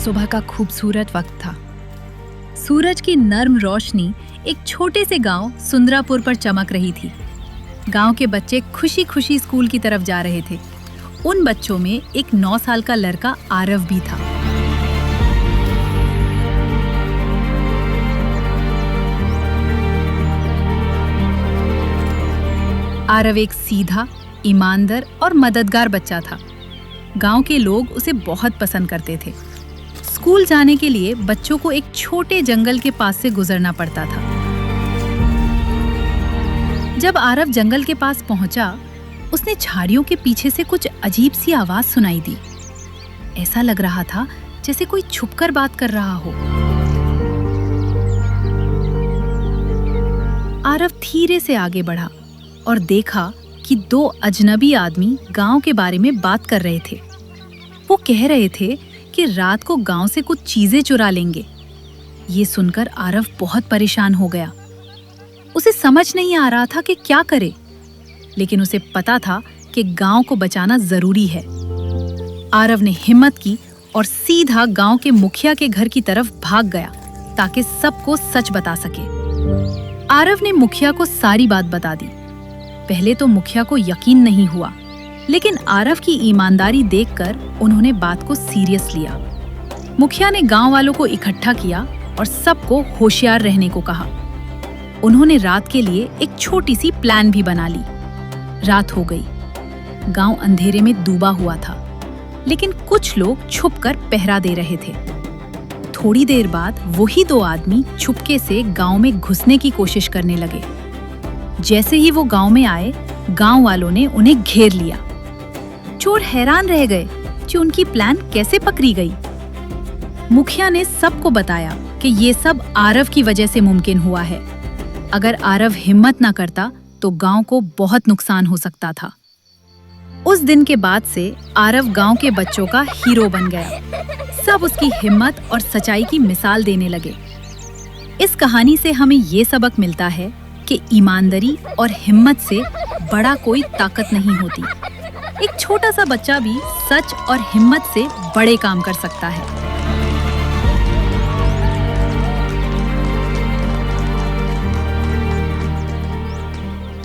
सुबह का खूबसूरत वक्त था। सूरज की नर्म रोशनी एक छोटे से गांव सुंदरापुर पर चमक रही थी। गांव के बच्चे खुशी खुशी स्कूल की तरफ जा रहे थे। उन बच्चों में एक 9 साल का लड़का आरव भी था। आरव एक सीधा, ईमानदार और मददगार बच्चा था। गांव के लोग उसे बहुत पसंद करते थे। स्कूल जाने के लिए बच्चों को एक छोटे जंगल के पास से गुजरना पड़ता था। जब आरव जंगल के पास पहुंचा, उसने झाड़ियों के पीछे से कुछ अजीब सी आवाज सुनाई दी। ऐसा लग रहा था जैसे कोई छुपकर बात कर रहा हो। आरव धीरे से आगे बढ़ा और देखा कि 2 अजनबी आदमी गांव के बारे में बात कर रहे थे। वो कह रहे थे कि रात को गांव से कुछ चीजें चुरा लेंगे। ये सुनकर आरव बहुत परेशान हो गया। उसे समझ नहीं आ रहा था कि क्या करे, लेकिन उसे पता था कि गांव को बचाना जरूरी है। आरव ने हिम्मत की और सीधा गांव के मुखिया के घर की तरफ भाग गया ताकि सबको सच बता सके। आरव ने मुखिया को सारी बात बता दी। पहले तो मुखिया को यकीन नहीं हुआ, लेकिन आरव की ईमानदारी देखकर उन्होंने बात को सीरियस लिया। मुखिया ने गांव वालों को इकट्ठा किया और सबको होशियार रहने को कहा। उन्होंने रात के लिए एक छोटी सी प्लान भी बना ली। रात हो गई। गांव अंधेरे में डूबा हुआ था, लेकिन कुछ लोग छुपकर पहरा दे रहे थे। थोड़ी देर बाद वही 2 आदमी छुपके से गांव में घुसने की कोशिश करने लगे। जैसे ही वो गांव में आए, गांव वालों ने उन्हें घेर लिया। चोर हैरान रह गए कि उनकी प्लान कैसे पकड़ी गई। मुखिया ने सबको बताया कि ये सब आरव की वजह से मुमकिन हुआ है। अगर आरव हिम्मत न करता तो गांव को बहुत नुकसान हो सकता था। उस दिन के बाद से आरव गांव के बच्चों का हीरो बन गया। सब उसकी हिम्मत और सच्चाई की मिसाल देने लगे। इस कहानी से हमें ये सबक मिलता है कि ईमानदारी और हिम्मत से बड़ा कोई ताकत नहीं होती। एक छोटा सा बच्चा भी सच और हिम्मत से बड़े काम कर सकता है।